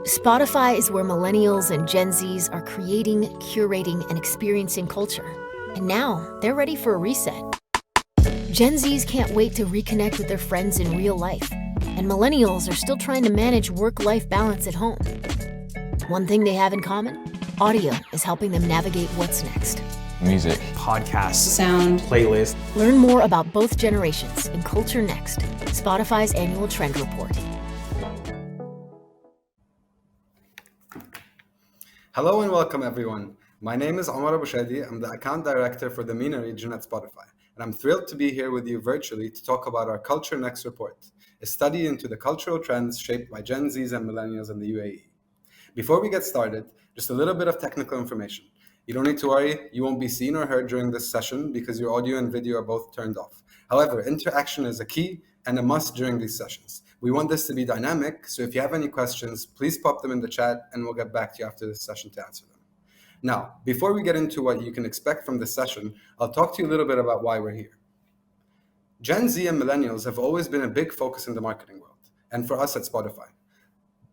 Spotify is where Millennials and Gen Zs are creating, curating, and experiencing culture. And now they're ready for a reset. Gen Zs can't wait to reconnect with their friends in real life. And Millennials are still trying to manage work-life balance at home. One thing they have in common? Audio is helping them navigate what's next. Music, podcasts, sound, playlists. Learn more about both generations in Culture Next, Spotify's annual trend report. Hello and welcome everyone. My name is Omar Abushadi. I'm the account director for the MENA region at Spotify, and I'm thrilled to be here with you virtually to talk about our Culture Next report, a study into the cultural trends shaped by Gen Zs and Millennials in the UAE. Before we get started, just a little bit of technical information. You don't need to worry, you won't be seen or heard during this session because your audio and video are both turned off. However, interaction is a key and a must during these sessions. We want this to be dynamic, so if you have any questions, please pop them in the chat and we'll get back to you after this session to answer them. Now, before we get into what you can expect from this session, I'll talk to you a little bit about why we're here. Gen Z and Millennials have always been a big focus in the marketing world, and for us at Spotify.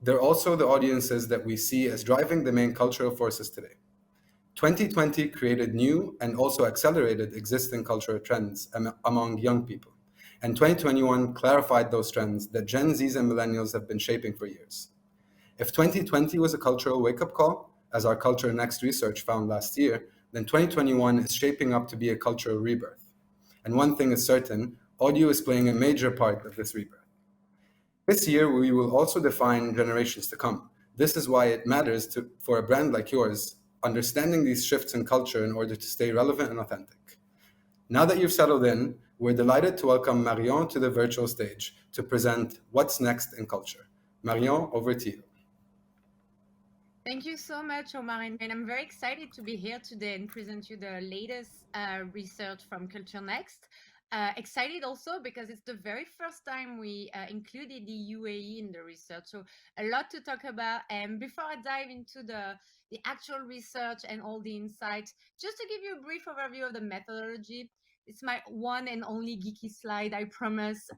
They're also the audiences that we see as driving the main cultural forces today. 2020 created new and also accelerated existing cultural trends among young people. And 2021 clarified those trends that Gen Zs and Millennials have been shaping for years. If 2020 was a cultural wake-up call, as our Culture Next research found last year, then 2021 is shaping up to be a cultural rebirth. And one thing is certain, audio is playing a major part of this rebirth. This year, we will also define generations to come. This is why it matters for a brand like yours, understanding these shifts in culture in order to stay relevant and authentic. Now that you've settled in, we're delighted to welcome Marion to the virtual stage to present What's Next in Culture. Marion, over to you. Thank you so much, Omar, and I'm very excited to be here today and present you the latest research from Culture Next. Excited also because it's the very first time we included the UAE in the research, so a lot to talk about. And before I dive into the actual research and all the insights, just to give you a brief overview of the methodology. It's my one and only geeky slide, I promise.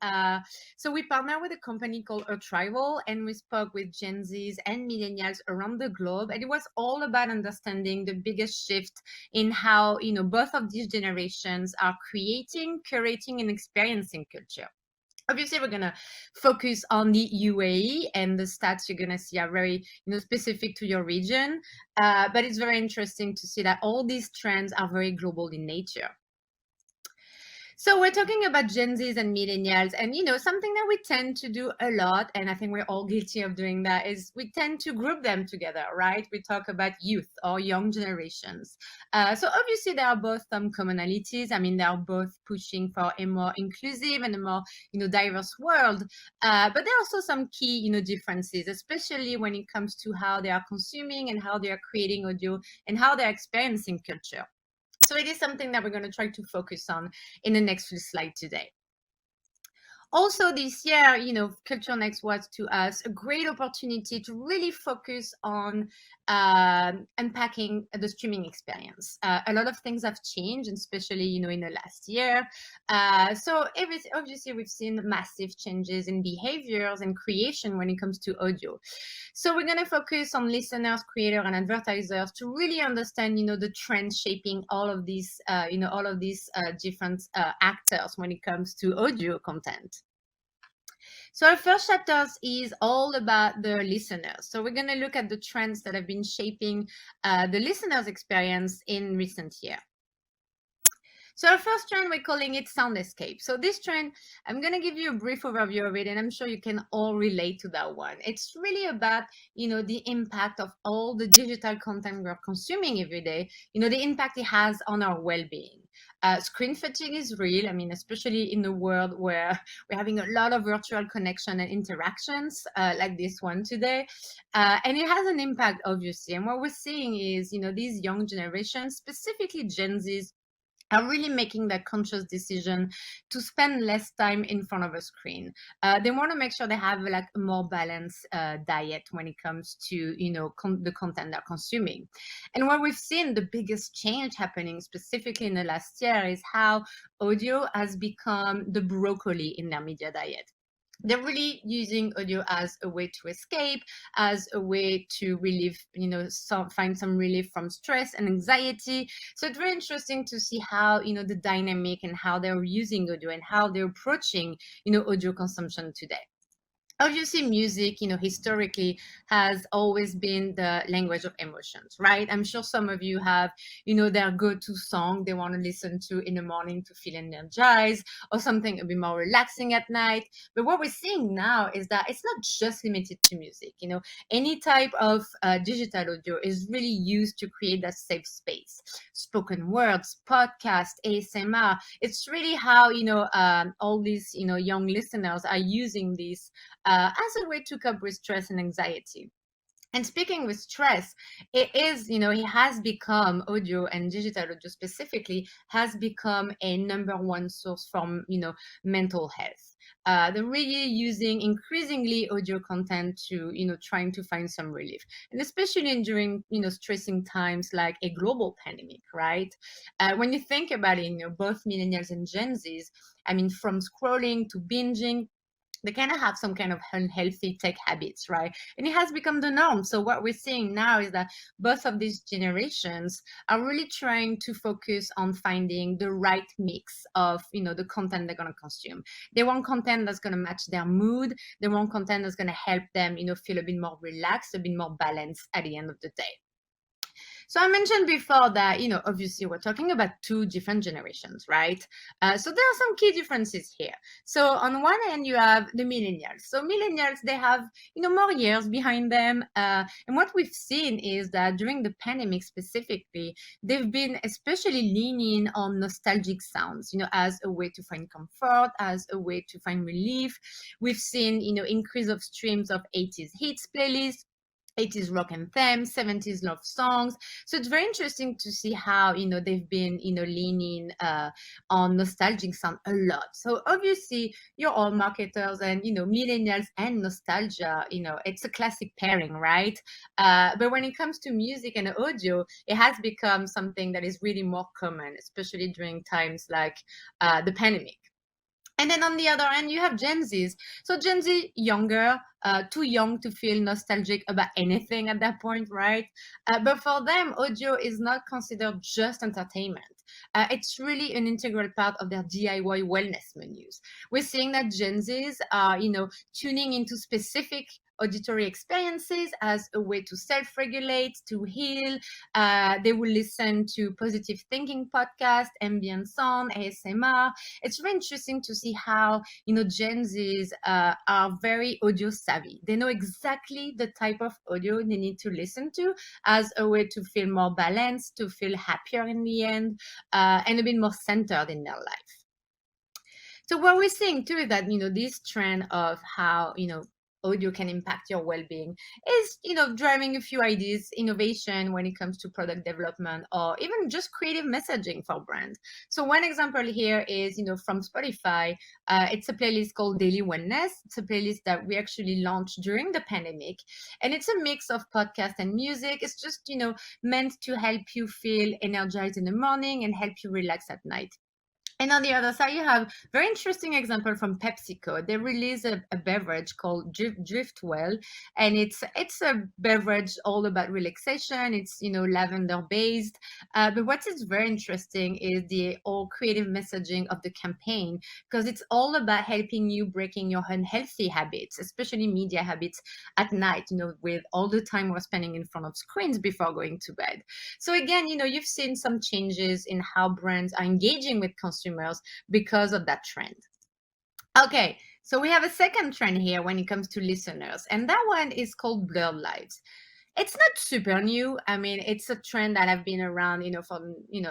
So we partner with a company called Untitled, and we spoke with Gen Zs and Millennials around the globe. And it was all about understanding the biggest shift in how, both of these generations are creating, curating, and experiencing culture. Obviously, we're going to focus on the UAE, and the stats you're going to see are very specific to your region. But it's very interesting to see that all these trends are very global in nature. So we're talking about Gen Zs and Millennials, and something that we tend to do a lot, and I think we're all guilty of doing that, is we tend to group them together, right? We talk about youth or young generations. So obviously there are both some commonalities. I mean, they are both pushing for a more inclusive and a more diverse world, but there are also some key differences, especially when it comes to how they are consuming and how they are creating audio and how they're experiencing culture. So it is something that we're going to try to focus on in the next few slides today. Also this year, Culture Next was to us a great opportunity to really focus on unpacking the streaming experience. A lot of things have changed, especially, in the last year. So obviously we've seen massive changes in behaviors and creation when it comes to audio. So we're going to focus on listeners, creators, and advertisers to really understand, the trends shaping all of these different actors when it comes to audio content. So our first chapter is all about the listeners. So we're going to look at the trends that have been shaping the listeners' experience in recent years. So our first trend, we're calling it sound escape. So this trend, I'm going to give you a brief overview of it, and I'm sure you can all relate to that one. It's really about, the impact of all the digital content we're consuming every day, the impact it has on our well-being. Screen fatigue is real. I mean, especially in the world where we're having a lot of virtual connection and interactions like this one today. And it has an impact, obviously. And what we're seeing is, these young generations, specifically Gen Zs, are really making that conscious decision to spend less time in front of a screen. They want to make sure they have a more balanced diet when it comes to the content they're consuming. And what we've seen, the biggest change happening specifically in the last year, is how audio has become the broccoli in their media diet. they're really using audio as a way to escape, as a way to relieve, find some relief from stress and anxiety. So it's very interesting to see how, the dynamic and how they're using audio and how they're approaching, audio consumption today. Obviously, music, historically has always been the language of emotions, right? I'm sure some of you have, their go-to song they want to listen to in the morning to feel energized, or something a bit more relaxing at night. But what we're seeing now is that it's not just limited to music. Any type of digital audio is really used to create that safe space. Spoken words, podcast, ASMR. It's really how, all these, young listeners are using these as a way to cope with stress and anxiety. And speaking with stress, it has become audio, and digital audio specifically has become a number one source from, mental health. They're really using increasingly audio content to, trying to find some relief. And especially during, stressing times like a global pandemic, right? When you think about it, both millennials and Gen Zs, I mean, from scrolling to binging, they kind of have some kind of unhealthy tech habits, right? And it has become the norm. So what we're seeing now is that both of these generations are really trying to focus on finding the right mix of, the content they're going to consume. They want content that's going to match their mood. They want content that's going to help them, feel a bit more relaxed, a bit more balanced at the end of the day. So I mentioned before that, obviously we're talking about two different generations, right? So there are some key differences here. So on one hand, you have the millennials. So millennials, they have, more years behind them. And what we've seen is that during the pandemic specifically, they've been especially leaning on nostalgic sounds, as a way to find comfort, as a way to find relief. We've seen, increase of streams of 80s hits playlists, 80s rock anthems, 70s love songs. So it's very interesting to see how, they've been, leaning on nostalgic sound a lot. So obviously you're all marketers, and, millennials and nostalgia, it's a classic pairing, right? But when it comes to music and audio, it has become something that is really more common, especially during times like the pandemic. And then on the other end, you have Gen Zs. So Gen Z, younger, too young to feel nostalgic about anything at that point, right? But for them, audio is not considered just entertainment. It's really an integral part of their DIY wellness menus. We're seeing that Gen Zs are, tuning into specific auditory experiences as a way to self-regulate, to heal. They will listen to positive thinking podcasts, ambient sound, ASMR. It's very interesting to see how, Gen Zs are very audio savvy. They know exactly the type of audio they need to listen to as a way to feel more balanced, to feel happier in the end, and a bit more centered in their life. So what we're seeing too is that, this trend of how, audio can impact your well-being is, driving a few ideas, innovation when it comes to product development, or even just creative messaging for brands. So one example here is, from Spotify. It's a playlist called Daily Wellness. It's a playlist that we actually launched during the pandemic, and it's a mix of podcast and music. It's just, meant to help you feel energized in the morning and help you relax at night. And on the other side, you have very interesting example from PepsiCo. They release a beverage called Driftwell, and it's a beverage all about relaxation. It's, lavender based. But what is very interesting is the all creative messaging of the campaign, because it's all about helping you breaking your unhealthy habits, especially media habits at night, with all the time we're spending in front of screens before going to bed. So again, you've seen some changes in how brands are engaging with consumers because of that trend. Okay, so we have a second trend here when it comes to listeners, and that one is called blurred lives. It's not super new. I mean, it's a trend that have been around, for,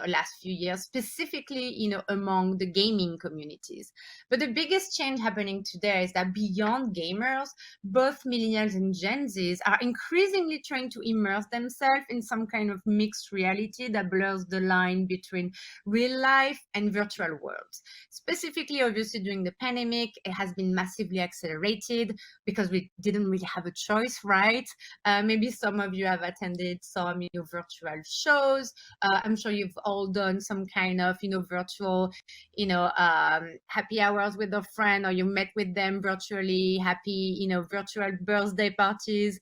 last few years, specifically, among the gaming communities. But the biggest change happening today is that beyond gamers, both millennials and Gen Zs are increasingly trying to immerse themselves in some kind of mixed reality that blurs the line between real life and virtual worlds. Specifically, obviously, during the pandemic, it has been massively accelerated because we didn't really have a choice, right? Maybe some some of you have attended some, virtual shows. I'm sure you've all done some kind of, virtual, happy hours with a friend, or you met with them virtually, happy, virtual birthday parties.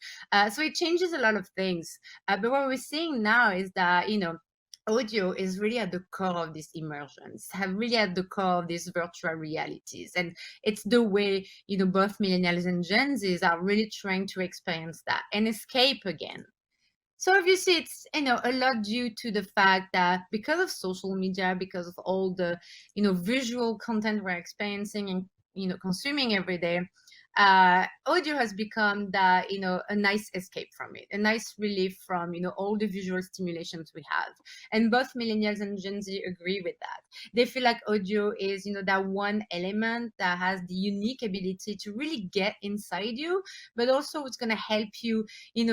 So it changes a lot of things. But what we're seeing now is that, audio is really at the core of these immersions, have really at the core of these virtual realities. And it's the way, both millennials and Gen Zs are really trying to experience that and escape again. So obviously it's, a lot due to the fact that because of social media, because of all the, visual content we're experiencing and, consuming every day, audio has become that, a nice escape from it, a nice relief from, all the visual stimulations we have. And both millennials and Gen Z agree with that. They feel like audio is, that one element that has the unique ability to really get inside you, but also it's going to help you,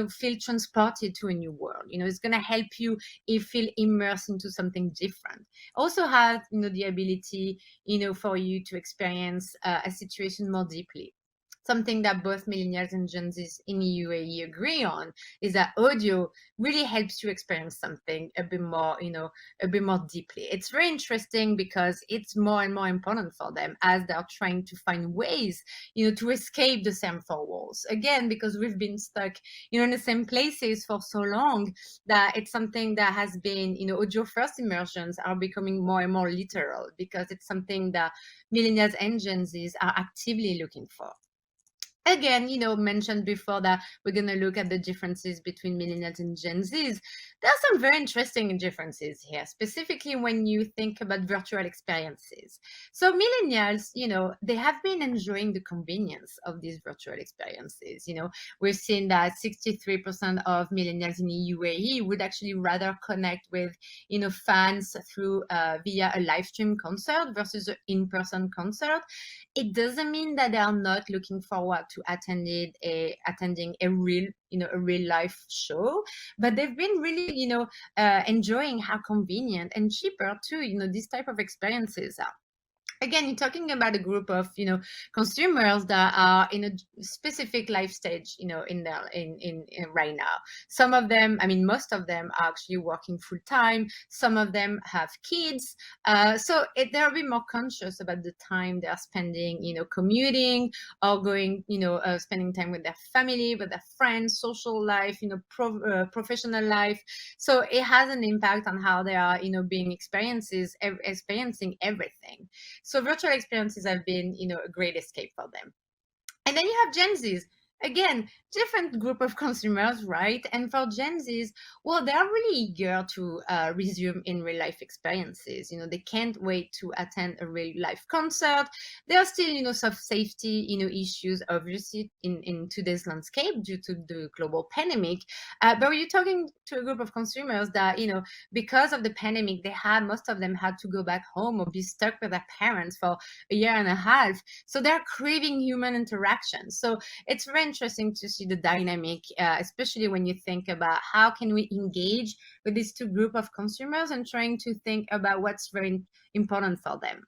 feel transported to a new world. It's going to help you feel immersed into something different. Also has, the ability, for you to experience a situation more deeply. Something that both millennials and Gen Zs in the UAE agree on is that audio really helps you experience something a bit more, a bit more deeply. It's very interesting because it's more and more important for them as they're trying to find ways, to escape the same four walls. Again, because we've been stuck, in the same places for so long that it's something that has been, audio first immersions are becoming more and more literal because it's something that millennials and Gen Zs are actively looking for. Again, mentioned before that we're going to look at the differences between millennials and Gen Zs. There are some very interesting differences here, specifically when you think about virtual experiences. So millennials, they have been enjoying the convenience of these virtual experiences. We've seen that 63% of millennials in the UAE would actually rather connect with, fans through via a live stream concert versus an in-person concert. It doesn't mean that they are not looking forward to attending a real, a real life show, but they've been really, enjoying how convenient and cheaper too, these type of experiences are. Again, you're talking about a group of, consumers that are in a specific life stage, in right now. Some of them, most of them are actually working full time. Some of them have kids. So they're a bit more conscious about the time they're spending, commuting or going, spending time with their family, with their friends, social life, professional life. So it has an impact on how they are, being experiencing everything. So virtual experiences have been, a great escape for them. And then you have Gen Zs. Again, different group of consumers, right? And for Gen Zs, well, they're really eager to resume in real life experiences. They can't wait to attend a real life concert. There are still, some safety, issues, obviously, in today's landscape due to the global pandemic. But you're talking to a group of consumers that, because of the pandemic, most of them had to go back home or be stuck with their parents for a year and a half. So they're craving human interaction. So it's very interesting to see the dynamic, especially when you think about how can we engage with these two group of consumers and trying to think about what's very important for them.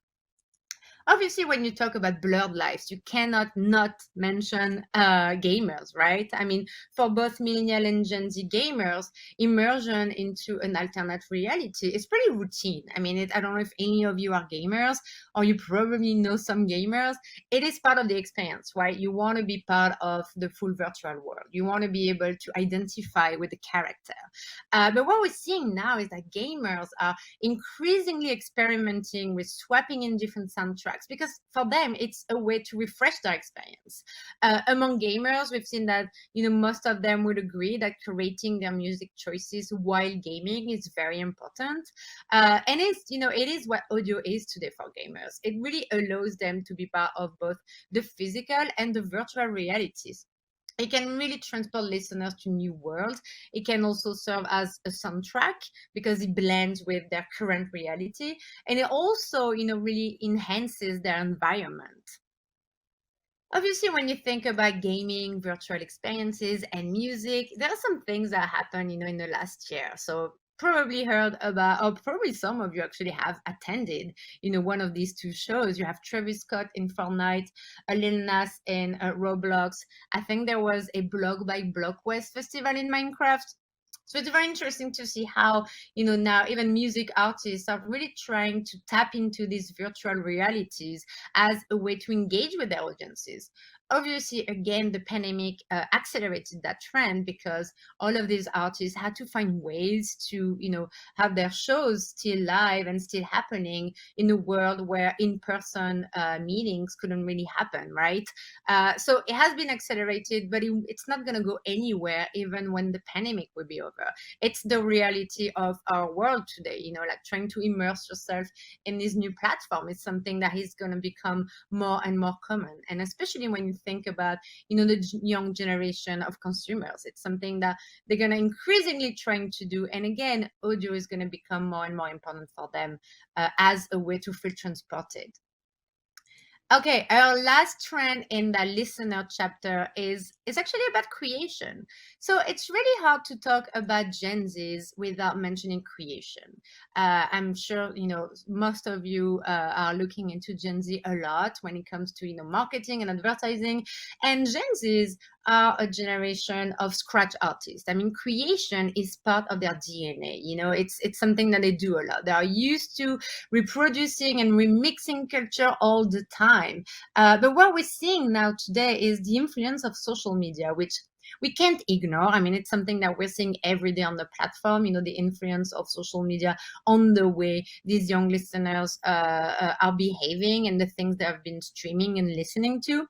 Obviously, when you talk about blurred lives, you cannot not mention gamers, right? For both millennial and Gen Z gamers, immersion into an alternate reality is pretty routine. I don't know if any of you are gamers or you probably know some gamers. It is part of the experience, right? You want to be part of the full virtual world. You want to be able to identify with the character. But what we're seeing now is that gamers are increasingly experimenting with swapping in different soundtracks because for them it's a way to refresh their experience. Among gamers, we've seen that most of them would agree that curating their music choices while gaming is very important, and it is what audio is today for gamers. It really allows them to be part of both the physical and the virtual realities. It can really transport listeners to new worlds. It can also serve as a soundtrack because it blends with their current reality. And it also, really enhances their environment. Obviously, when you think about gaming, virtual experiences, and music, there are some things that happened, in the last year. So probably heard about, or probably some of you actually have attended, one of these two shows. You have Travis Scott in Fortnite, Lil Nas in Roblox. I think there was a Block by Block West festival in Minecraft. So it's very interesting to see how, now even music artists are really trying to tap into these virtual realities as a way to engage with their audiences. Obviously, again, the pandemic accelerated that trend because all of these artists had to find ways to, have their shows still live and still happening in a world where in-person meetings couldn't really happen, right? So it has been accelerated, but it's not going to go anywhere even when the pandemic will be over. It's the reality of our world today, like trying to immerse yourself in this new platform is something that is going to become more and more common. And especially when you think about, the young generation of consumers, it's something that they're going to increasingly trying to do. And again, audio is going to become more and more important for them as a way to feel transported. Okay, our last trend in the listener chapter is actually about creation. So it's really hard to talk about Gen Zs without mentioning creation. I'm sure most of you are looking into Gen Z a lot when it comes to marketing and advertising, and Gen Zs are a generation of scratch artists. I mean, creation is part of their DNA. It's something that they do a lot. They are used to reproducing and remixing culture all the time. But what we're seeing now today is the influence of social media, which we can't ignore. I mean, it's something that we're seeing every day on the platform, the influence of social media on the way these young listeners are behaving and the things they have been streaming and listening to.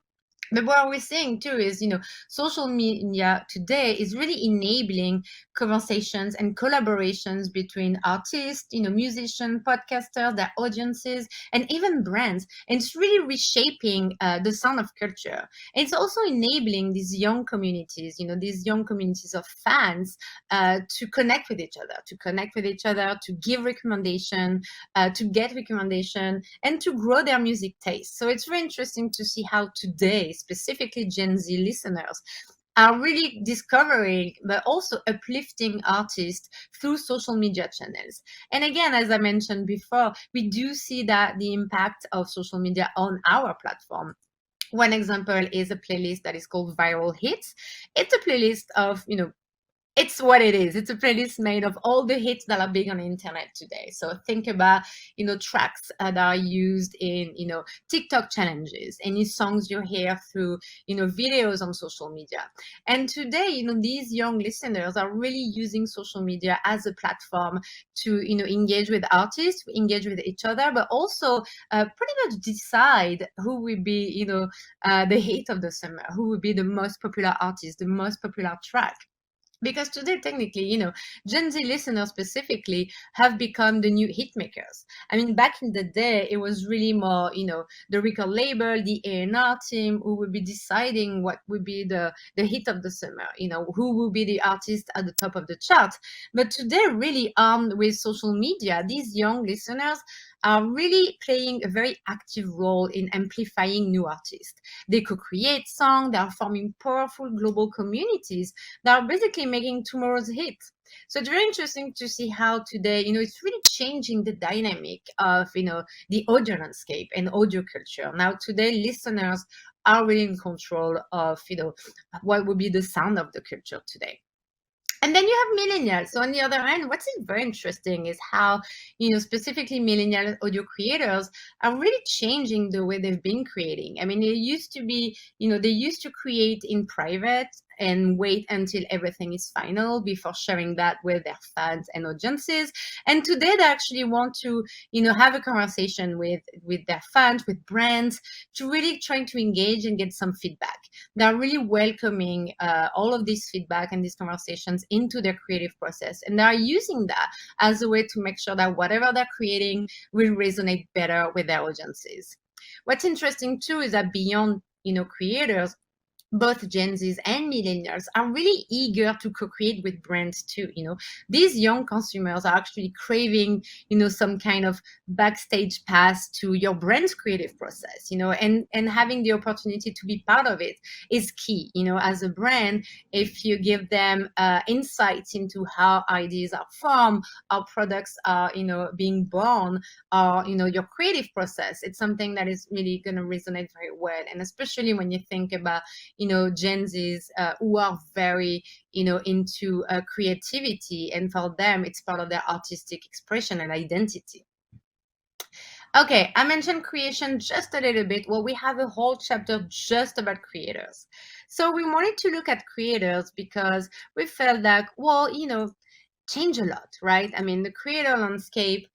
But what we're seeing too is, social media today is really enabling conversations and collaborations between artists, musicians, podcasters, their audiences, and even brands. And it's really reshaping the sound of culture. And it's also enabling these young communities, of fans to connect with each other, to give recommendation, to get recommendation, and to grow their music taste. So it's very interesting to see how today, specifically Gen Z listeners, are really discovering but also uplifting artists through social media channels. And again, as I mentioned before, we do see that the impact of social media on our platform. One example is a playlist that is called Viral Hits. It's a playlist of, it's what it is. It's a playlist made of all the hits that are big on the internet today. So think about, tracks that are used in, TikTok challenges, any songs you hear through, videos on social media. And today, these young listeners are really using social media as a platform to, engage with artists, engage with each other, but also pretty much decide who will be, the hit of the summer, who will be the most popular artist, the most popular track. Because today, technically, Gen Z listeners specifically have become the new hit makers. I mean, back in the day, it was really more, the record label, the A&R team who would be deciding what would be the hit of the summer, who will be the artist at the top of the chart. But today, really armed with social media, these young listeners are really playing a very active role in amplifying new artists. They co-create songs, they are forming powerful global communities that are basically making tomorrow's hit. So it's very interesting to see how today, it's really changing the dynamic of, the audio landscape and audio culture. Now, today, listeners are really in control of, what would be the sound of the culture today. And then you have millennials. So on the other hand, what's very interesting is how, specifically millennial audio creators are really changing the way they've been creating. I mean, they used to be, they used to create in private and wait until everything is final before sharing that with their fans and audiences. And today they actually want to, have a conversation with their fans, with brands, to really trying to engage and get some feedback. They're really welcoming all of this feedback and these conversations into their creative process. And they're using that as a way to make sure that whatever they're creating will resonate better with their audiences. What's interesting too is that beyond, creators, both Gen Zs and millennials are really eager to co-create with brands too. These young consumers are actually craving, some kind of backstage pass to your brand's creative process, and having the opportunity to be part of it is key. As a brand, if you give them insights into how ideas are formed, how products are, being born, or, your creative process, it's something that is really going to resonate very well. And especially when you think about, Gen Zs who are very, into creativity, and for them, it's part of their artistic expression and identity. Okay, I mentioned creation just a little bit. Well, we have a whole chapter just about creators. So we wanted to look at creators because we felt that, well, change a lot, right? I mean, the creator landscape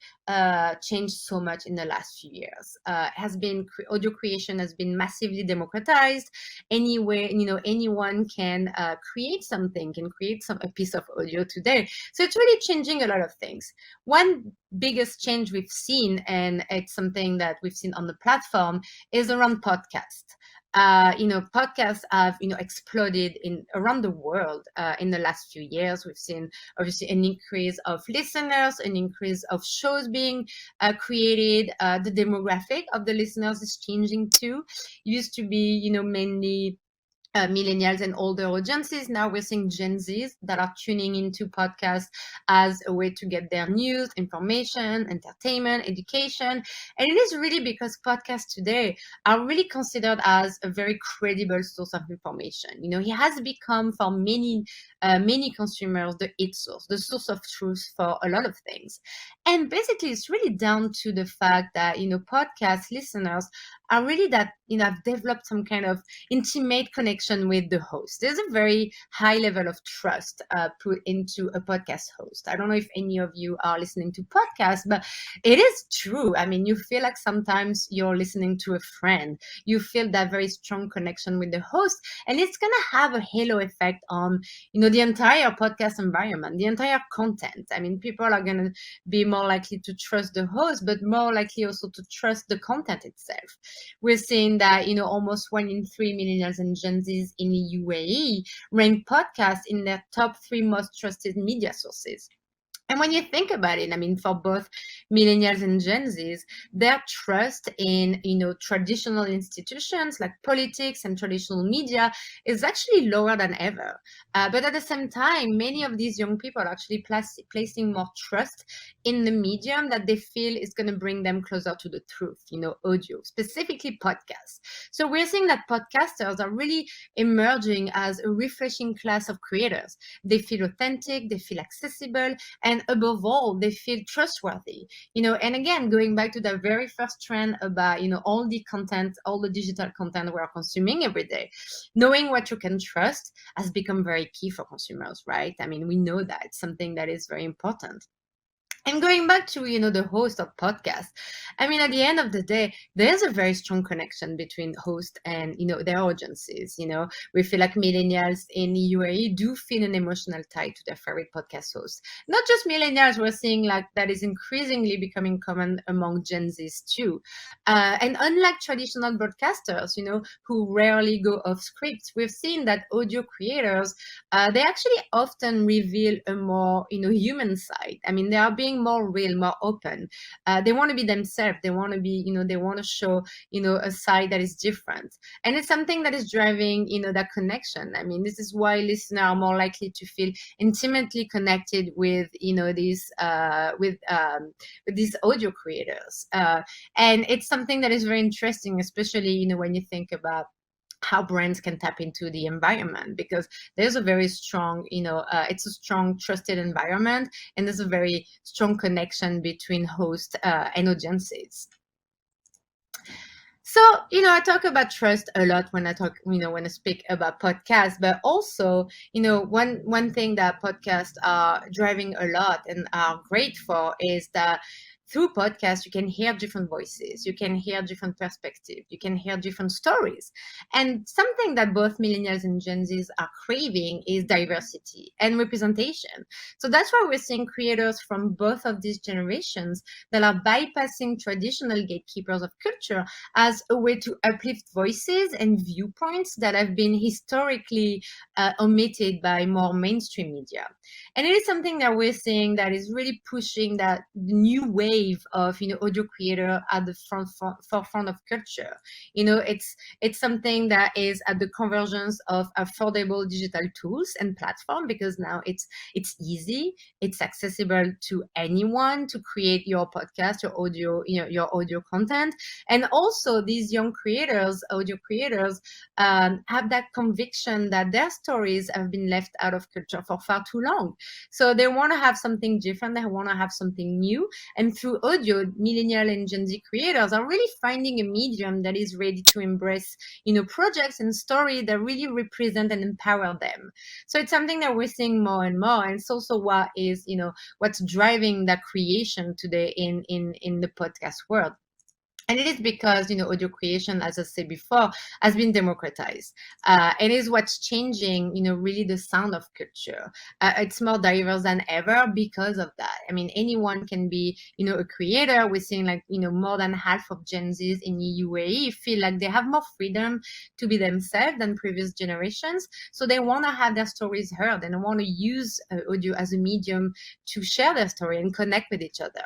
changed so much in the last few years. Audio creation has been massively democratized. Anywhere, anyone can create something, can create a piece of audio today. So it's really changing a lot of things. One biggest change we've seen, and it's something that we've seen on the platform, is around podcasts. Podcasts have exploded around the world in the last few years. We've seen obviously an increase of listeners, an increase of shows being created. The demographic of the listeners is changing too. Used to be mainly millennials and older audiences. Now we're seeing Gen Zs that are tuning into podcasts as a way to get their news, information, entertainment, education. And it is really because podcasts today are really considered as a very credible source of information. It has become for many consumers the it source, the source of truth for a lot of things. And basically, it's really down to the fact that podcast listeners are really that have developed some kind of intimate connection with the host. There's a very high level of trust put into a podcast host. I don't know if any of you are listening to podcasts, but it is true. I mean, you feel like sometimes you're listening to a friend. You feel that very strong connection with the host, and it's going to have a halo effect on, the entire podcast environment, the entire content. I mean, people are going to be more likely to trust the host, but more likely also to trust the content itself. We're seeing that, almost 1 in 3 millennials and Gen Zs in the UAE rank podcasts in their top 3 most trusted media sources. And when you think about it, I mean, for both millennials and Gen Zs, their trust in, traditional institutions like politics and traditional media is actually lower than ever. But at the same time, many of these young people are actually placing more trust in the medium that they feel is going to bring them closer to the truth, audio, specifically podcasts. So we're seeing that podcasters are really emerging as a refreshing class of creators. They feel authentic, they feel accessible, and above all, they feel trustworthy. And again, going back to the very first trend about, all the content, all the digital content we are consuming every day, knowing what you can trust has become very key for consumers, right? I mean, we know that it's something that is very important. And going back to, the host of podcasts, I mean, at the end of the day, there's a very strong connection between host and, their audiences. We feel like millennials in the UAE do feel an emotional tie to their favorite podcast hosts. Not just millennials, we're seeing like that is increasingly becoming common among Gen Zs too. And unlike traditional broadcasters, who rarely go off script, we've seen that audio creators, they actually often reveal a more, human side. I mean, they are being more real, more open. They want to be themselves. They want to be, they want to show, a side that is different. And it's something that is driving, that connection. I mean, this is why listeners are more likely to feel intimately connected with, these audio creators. And it's something that is very interesting, especially, when you think about how brands can tap into the environment, because there's a very strong, it's a strong trusted environment, and there's a very strong connection between host and audiences. So, I talk about trust a lot when I talk, when I speak about podcasts, but also, one thing that podcasts are driving a lot and are great for is that through podcasts, you can hear different voices, you can hear different perspectives, you can hear different stories. And something that both millennials and Gen Zs are craving is diversity and representation. So that's why we're seeing creators from both of these generations that are bypassing traditional gatekeepers of culture as a way to uplift voices and viewpoints that have been historically omitted by more mainstream media. And it is something that we're seeing that is really pushing that new wave of audio creator at the forefront of culture. It's something that is at the convergence of affordable digital tools and platform, because now it's easy, it's accessible to anyone to create your podcast, your audio content. And also these young creators, audio creators, have that conviction that their stories have been left out of culture for far too long. So they want to have something different, they want to have something new. And through audio, millennial and Gen Z creators are really finding a medium that is ready to embrace projects and stories that really represent and empower them. So it's something that we're seeing more and more, and it's also what's driving that creation today in the podcast world. And it is because, audio creation, as I said before, has been democratized. It is what's changing, really the sound of culture. It's more diverse than ever because of that. I mean, anyone can be, a creator. We're seeing more than half of Gen Zs in the UAE feel like they have more freedom to be themselves than previous generations. So they want to have their stories heard and want to use audio as a medium to share their story and connect with each other.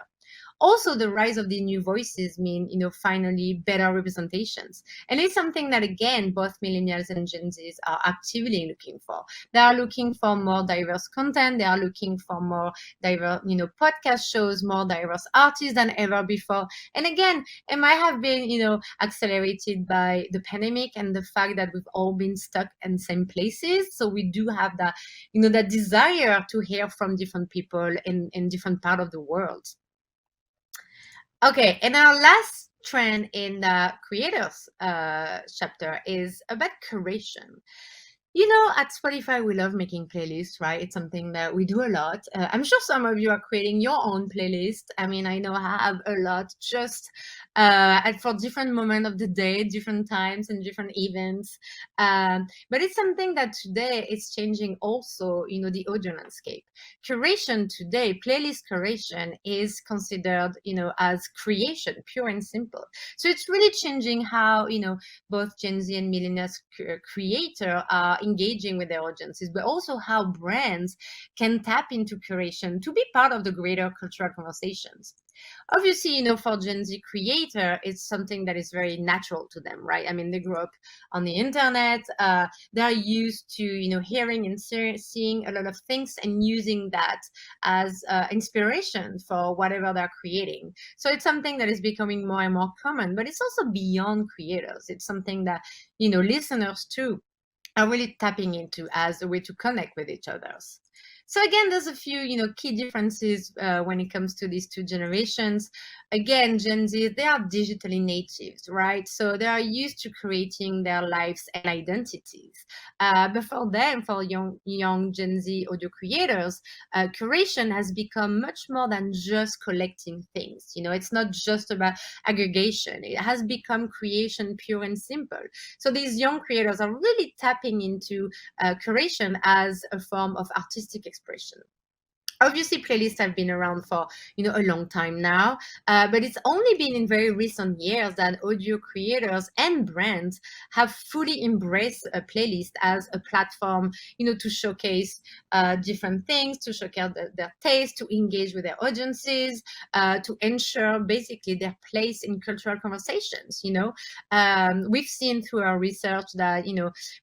Also, the rise of the new voices mean, finally better representations. And it's something that, again, both millennials and Gen Zs are actively looking for. They are looking for more diverse content. They are looking for more diverse, podcast shows, more diverse artists than ever before. And again, it might have been, accelerated by the pandemic and the fact that we've all been stuck in same places. So we do have that, that desire to hear from different people in different parts of the world. Okay, and our last trend in the creators chapter is about curation. At Spotify, we love making playlists, right? It's something that we do a lot. I'm sure some of you are creating your own playlist. I mean, I know I have a lot just for different moments of the day, different times and different events. But it's something that today is changing also, the audio landscape. Curation today, playlist curation is considered, as creation, pure and simple. So it's really changing how, both Gen Z and millennials creators are engaging with their audiences, but also how brands can tap into curation to be part of the greater cultural conversations. Obviously, for Gen Z creator, it's something that is very natural to them, right? I mean, they grew up on the internet. They're used to, hearing and seeing a lot of things and using that as inspiration for whatever they're creating. So it's something that is becoming more and more common, but it's also beyond creators. It's something that, listeners too are really tapping into as a way to connect with each other. So again, there's a few, key differences when it comes to these two generations. Again, Gen Z, they are digitally natives, right? So they are used to creating their lives and identities. But for them, for young Gen Z audio creators, curation has become much more than just collecting things. It's not just about aggregation. It has become creation pure and simple. So these young creators are really tapping into curation as a form of artistic expression. Obviously, playlists have been around for a long time now, but it's only been in very recent years that audio creators and brands have fully embraced a playlist as a platform, to showcase different things, to showcase their taste, to engage with their audiences, to ensure basically their place in cultural conversations. We've seen through our research that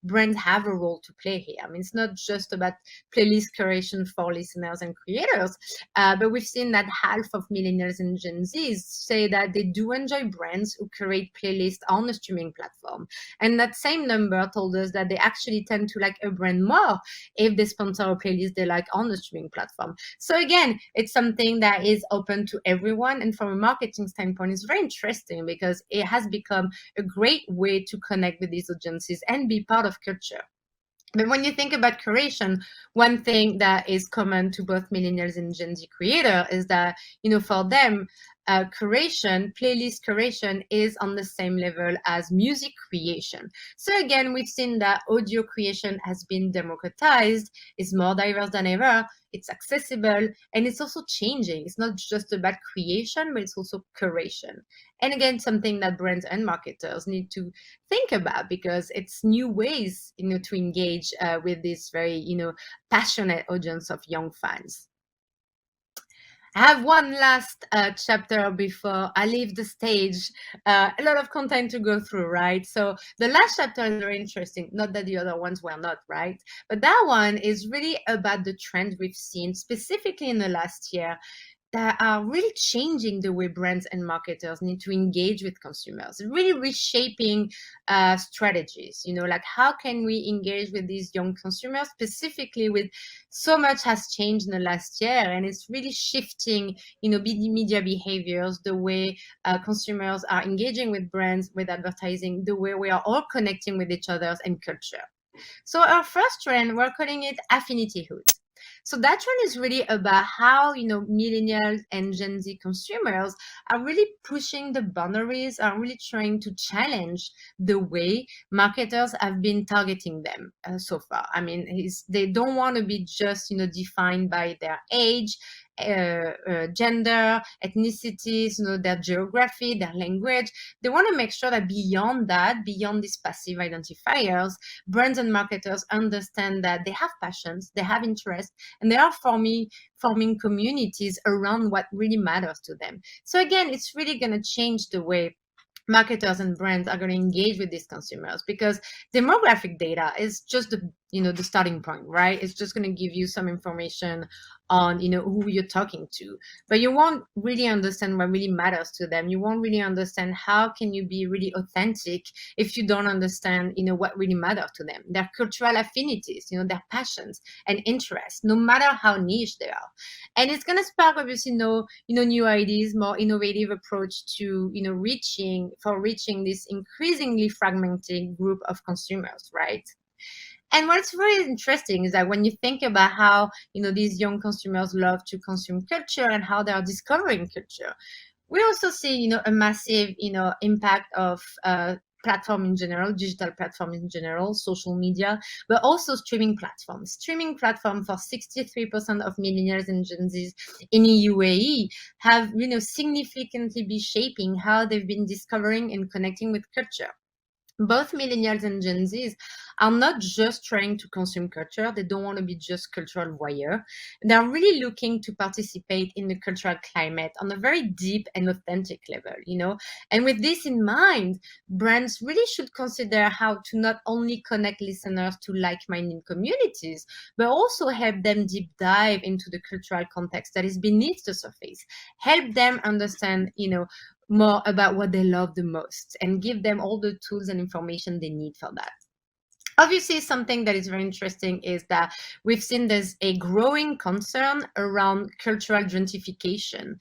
brands have a role to play here. I mean, it's not just about playlist curation for listeners and creators, but we've seen that half of millennials and Gen Zs say that they do enjoy brands who create playlists on a streaming platform. And that same number told us that they actually tend to like a brand more if they sponsor a playlist they like on the streaming platform. So again, it's something that is open to everyone. And from a marketing standpoint, it's very interesting because it has become a great way to connect with these audiences and be part of culture. But when you think about curation, one thing that is common to both millennials and Gen Z creator is that, for them, curation, playlist curation is on the same level as music creation. So again, we've seen that audio creation has been democratized, is more diverse than ever, it's accessible, and it's also changing. It's not just about creation, but it's also curation. And again, something that brands and marketers need to think about, because it's new ways, to engage with this very, passionate audience of young fans. I have one last chapter before I leave the stage. A lot of content to go through, right? So the last chapter is very interesting. Not that the other ones were not, right? But that one is really about the trend we've seen specifically in the last year that are really changing the way brands and marketers need to engage with consumers, really reshaping strategies. Like how can we engage with these young consumers, specifically with so much has changed in the last year, and it's really shifting, media behaviors, the way consumers are engaging with brands, with advertising, the way we are all connecting with each other and culture. So our first trend, we're calling it affinityhood. So that trend is really about how, millennials and Gen Z consumers are really pushing the boundaries, are really trying to challenge the way marketers have been targeting them so far. I mean, they don't want to be just, defined by their age, gender, ethnicities, their geography, their language. They want to make sure that beyond that, beyond these passive identifiers, brands and marketers understand that they have passions, they have interests, and they are forming communities around what really matters to them. So again, it's really going to change the way marketers and brands are going to engage with these consumers, because demographic data is just the starting point, right? It's just going to give you some information on who you're talking to, but you won't really understand what really matters to them. You won't really understand how can you be really authentic if you don't understand what really matters to them, their cultural affinities, their passions and interests, no matter how niche they are. And it's going to spark obviously new ideas, more innovative approach to reaching this increasingly fragmented group of consumers, right? And what's really interesting is that when you think about how, these young consumers love to consume culture and how they are discovering culture, we also see, a massive, impact of platform in general, digital platform in general, social media, but also streaming platforms. Streaming platform for 63% of millennials and Gen Zs in the UAE have, significantly been shaping how they've been discovering and connecting with culture. Both millennials and Gen Zs are not just trying to consume culture. They don't want to be just cultural voyeur. They're really looking to participate in the cultural climate on a very deep and authentic level, And with this in mind, brands really should consider how to not only connect listeners to like-minded communities, but also help them deep dive into the cultural context that is beneath the surface. Help them understand, more about what they love the most, and give them all the tools and information they need for that. Obviously, something that is very interesting is that we've seen there's a growing concern around cultural gentrification.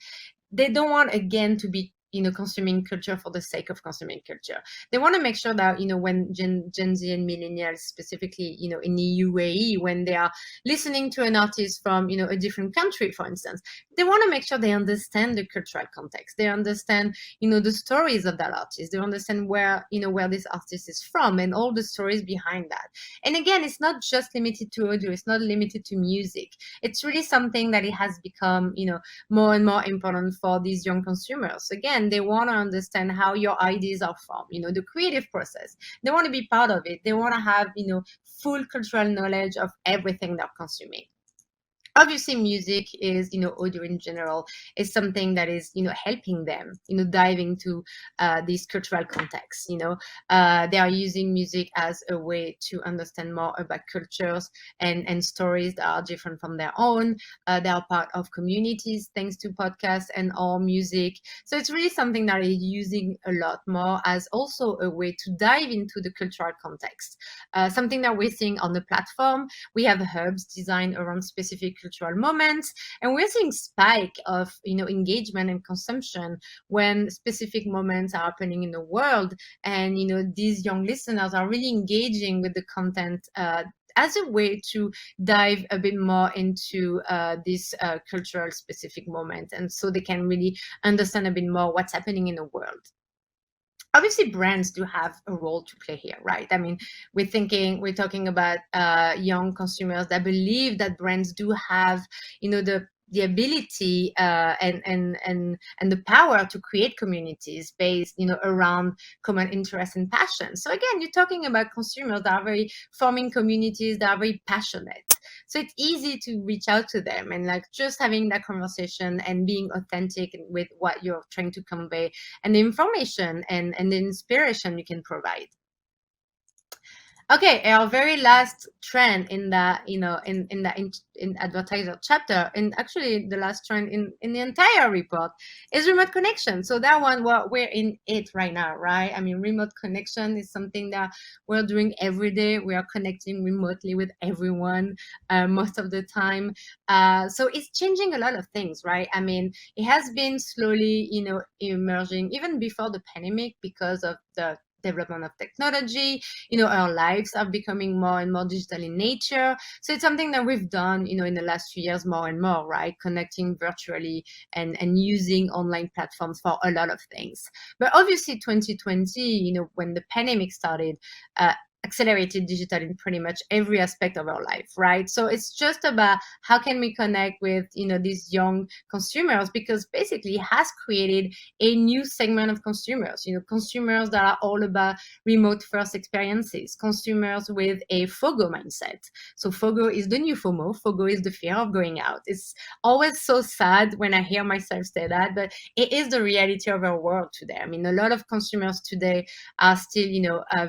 They don't want, again, to be consuming culture for the sake of consuming culture. They want to make sure that, when Gen Z and millennials, specifically, in the UAE, when they are listening to an artist from, a different country, for instance, they want to make sure they understand the cultural context. They understand, the stories of that artist. They understand where this artist is from and all the stories behind that. And again, it's not just limited to audio. It's not limited to music. It's really something that it has become, more and more important for these young consumers. Again, they want to understand how your ideas are formed, the creative process. They want to be part of it. They want to have, full cultural knowledge of everything they're consuming. Obviously, music is, audio in general is something that is, helping them, dive into these cultural contexts. They are using music as a way to understand more about cultures and stories that are different from their own. They are part of communities thanks to podcasts and all music. So it's really something that is using a lot more as also a way to dive into the cultural context. Something that we're seeing on the platform, we have hubs designed around specific cultural moments, and we're seeing spike of engagement and consumption when specific moments are happening in the world, and these young listeners are really engaging with the content as a way to dive a bit more into this cultural specific moment, and so they can really understand a bit more what's happening in the world. Obviously, brands do have a role to play here, right? I mean, we're talking about young consumers that believe that brands do have, the ability and the power to create communities based, around common interests and passion. So again, you're talking about consumers that are very forming communities, that are very passionate. So it's easy to reach out to them, and like just having that conversation and being authentic with what you're trying to convey and the information and the inspiration you can provide. Okay, our very last trend in the in advertiser chapter, and actually the last trend in the entire report, is remote connection. So that one, well, we're in it right now, right? I mean, remote connection is something that we're doing every day. We are connecting remotely with everyone most of the time. So it's changing a lot of things, right? I mean, it has been slowly, emerging even before the pandemic because of the development of technology. Our lives are becoming more and more digital in nature. So it's something that we've done, in the last few years more and more, right? Connecting virtually and using online platforms for a lot of things. But obviously 2020, when the pandemic started, accelerated digital in pretty much every aspect of our life, right? So it's just about how can we connect with, these young consumers, because basically it has created a new segment of consumers, consumers that are all about remote first experiences, consumers with a FOGO mindset. So FOGO is the new FOMO. FOGO is the fear of going out. It's always so sad when I hear myself say that, but it is the reality of our world today. I mean, a lot of consumers today are still,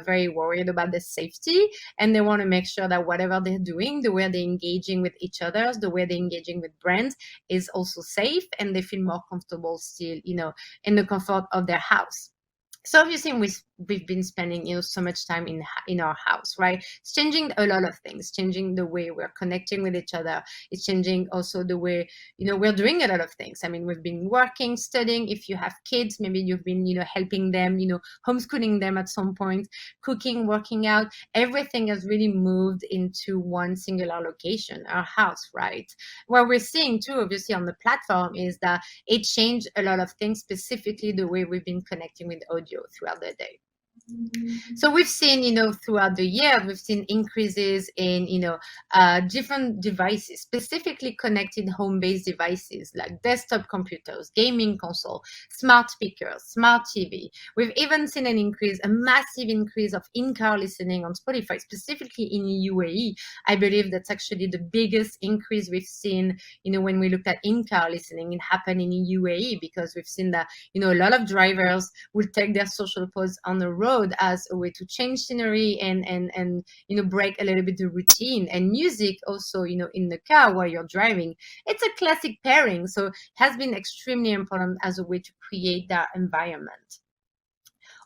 very worried about the safety, and they want to make sure that whatever they're doing, the way they're engaging with each other, the way they're engaging with brands is also safe, and they feel more comfortable still, in the comfort of their house. So obviously we've been spending, so much time in our house, right? It's changing a lot of things, changing the way we're connecting with each other. It's changing also the way, we're doing a lot of things. I mean, we've been working, studying. If you have kids, maybe you've been, helping them, homeschooling them at some point, cooking, working out. Everything has really moved into one singular location, our house, right? What we're seeing too, obviously on the platform, is that it changed a lot of things, specifically the way we've been connecting with audio throughout the day. So we've seen, throughout the year, we've seen increases in, different devices, specifically connected home-based devices like desktop computers, gaming console, smart speakers, smart TV. We've even seen a massive increase of in-car listening on Spotify, specifically in UAE. I believe that's actually the biggest increase we've seen, when we looked at in-car listening. It happened in UAE because we've seen that, a lot of drivers will take their social pods on the road as a way to change scenery and break a little bit the routine. And music also, in the car while you're driving, it's a classic pairing. So it has been extremely important as a way to create that environment.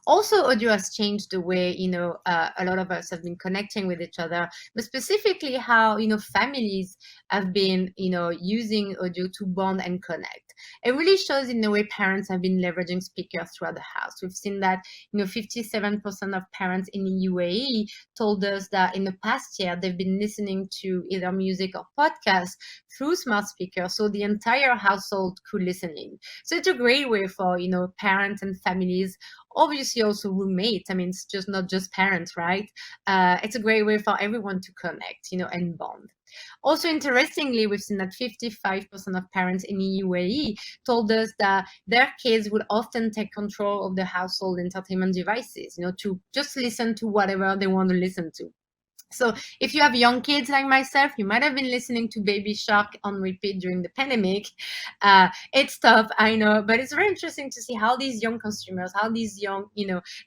Also, audio has changed the way, a lot of us have been connecting with each other, but specifically how, families have been, using audio to bond and connect. It really shows in the way parents have been leveraging speakers throughout the house. We've seen that, 57% of parents in the UAE told us that in the past year, they've been listening to either music or podcasts through smart speakers, so the entire household could listen in. So it's a great way for, parents and families, obviously also roommates. I mean, it's just not just parents, right? It's a great way for everyone to connect, and bond. Also, interestingly, we've seen that 55% of parents in the UAE told us that their kids would often take control of the household entertainment devices, to just listen to whatever they want to listen to. So if you have young kids like myself, you might have been listening to Baby Shark on repeat during the pandemic. It's tough, I know, but it's very interesting to see how these young consumers, how these young,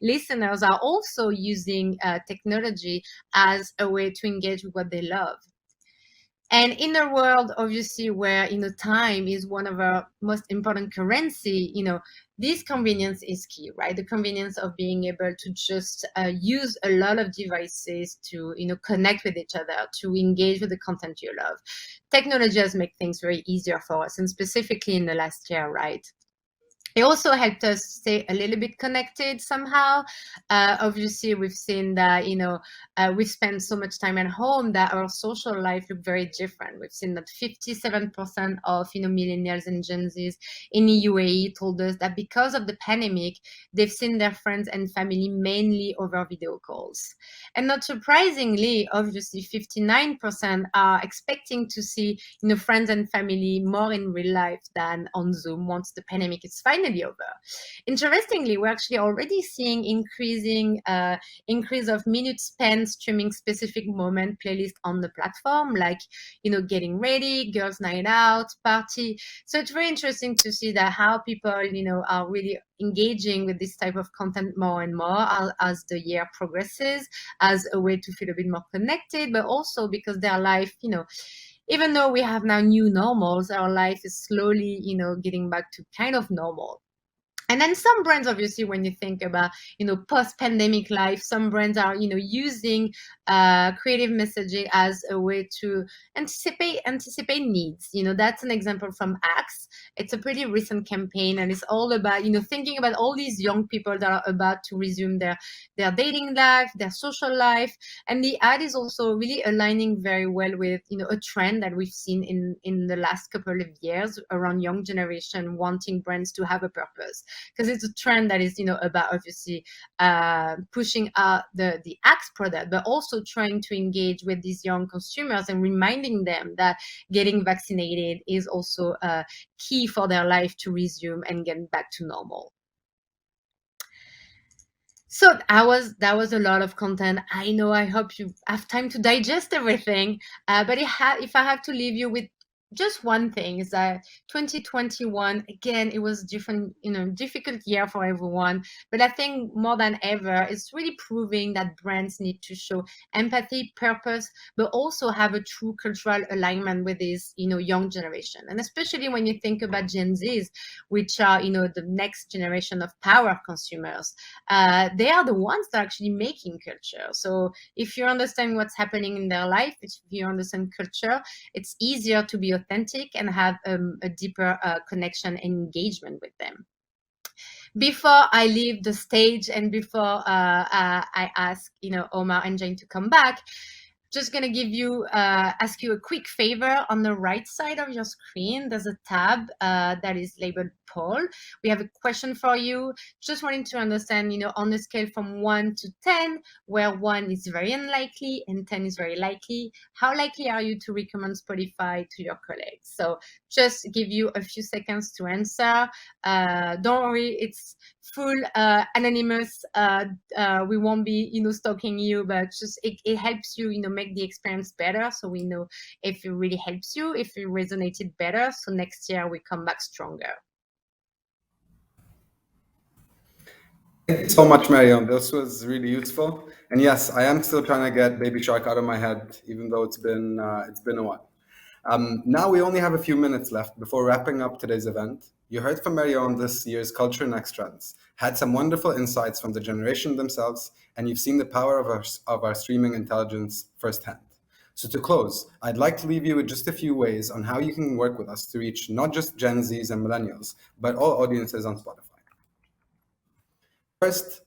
listeners are also using technology as a way to engage with what they love. And in a world, obviously, where, time is one of our most important currency, this convenience is key, right? The convenience of being able to just use a lot of devices to, connect with each other, to engage with the content you love. Technology has made things very easier for us, and specifically in the last year, right? It also helped us stay a little bit connected somehow. Obviously, we've seen that, we spend so much time at home that our social life look very different. We've seen that 57% of, millennials and Gen Zs in the UAE told us that because of the pandemic, they've seen their friends and family mainly over video calls. And not surprisingly, obviously, 59% are expecting to see, friends and family more in real life than on Zoom once the pandemic is finally over. Interestingly, we're actually already seeing increase of minutes spent streaming specific moment playlist on the platform, like getting ready, girls' night out, party. So it's very interesting to see that how people are really engaging with this type of content more and more as the year progresses, as a way to feel a bit more connected, but also because their life, even though we have now new normals, our life is slowly, getting back to kind of normal. And then some brands, obviously, when you think about post-pandemic life, some brands are using creative messaging as a way to anticipate needs. That's an example from Axe. It's a pretty recent campaign, and it's all about thinking about all these young people that are about to resume their dating life, their social life. And the ad is also really aligning very well with a trend that we've seen in the last couple of years around young generation wanting brands to have a purpose, because it's a trend that is about obviously pushing out the Axe product, but also trying to engage with these young consumers and reminding them that getting vaccinated is also key for their life to resume and get back to normal. So that was a lot of content. I know. I hope you have time to digest everything. But if I have to leave you with just one thing, is that 2021, again, it was different, difficult year for everyone. But I think more than ever, it's really proving that brands need to show empathy, purpose, but also have a true cultural alignment with this, young generation. And especially when you think about Gen Zs, which are, the next generation of power consumers, they are the ones that are actually making culture. So if you understand what's happening in their life, if you understand culture, it's easier to be authentic and have a deeper connection and engagement with them. Before I leave the stage and before I ask Omar and Jane to come back, just gonna ask you a quick favor. On the right side of your screen, there's a tab that is labeled poll. We have a question for you. Just wanting to understand, on a scale from 1 to 10, where 1 is very unlikely and 10 is very likely, how likely are you to recommend Spotify to your colleagues? So just give you a few seconds to answer. Don't worry, it's full anonymous. We won't be stalking you, but just it helps you make the experience better, so we know if it really helps you, if it resonated better, so next year we come back stronger. Thank you so much, Mariam. This was really useful. And yes, I am still trying to get Baby Shark out of my head, even though it's been a while. Now we only have a few minutes left before wrapping up today's event. You heard from Mario on this year's Culture Next Trends, had some wonderful insights from the generation themselves, and you've seen the power of our streaming intelligence firsthand. So to close, I'd like to leave you with just a few ways on how you can work with us to reach not just Gen Zs and Millennials, but all audiences on Spotify. First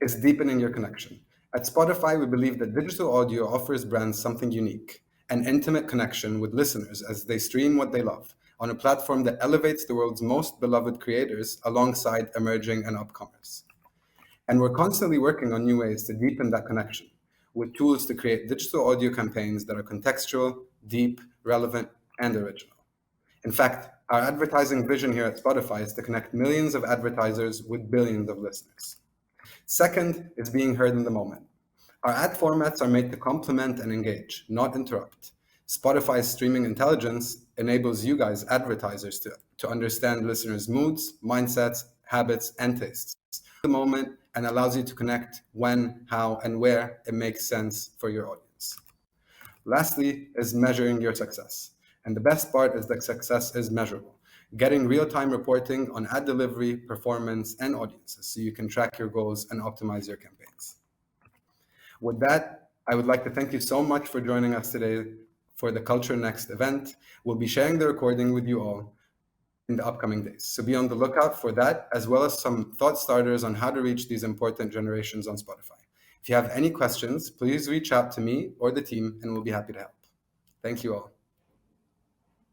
is deepening your connection. At Spotify, we believe that digital audio offers brands something unique, an intimate connection with listeners as they stream what they love on a platform that elevates the world's most beloved creators alongside emerging and upcomers. And we're constantly working on new ways to deepen that connection with tools to create digital audio campaigns that are contextual, deep, relevant, and original. In fact, our advertising vision here at Spotify is to connect millions of advertisers with billions of listeners. Second is being heard in the moment. Our ad formats are made to complement and engage, not interrupt. Spotify's streaming intelligence enables you guys, advertisers, to understand listeners' moods, mindsets, habits, and tastes in the moment, and allows you to connect when, how, and where it makes sense for your audience. Lastly is measuring your success. And the best part is that success is measurable. Getting real-time reporting on ad delivery, performance, and audiences so you can track your goals and optimize your campaigns. With that, I would like to thank you so much for joining us today for the Culture Next event. We'll be sharing the recording with you all. in the upcoming days. So be on the lookout for that, as well as some thought starters on how to reach these important generations on Spotify. If you have any questions, please reach out to me or the team, and we'll be happy to help. Thank you all.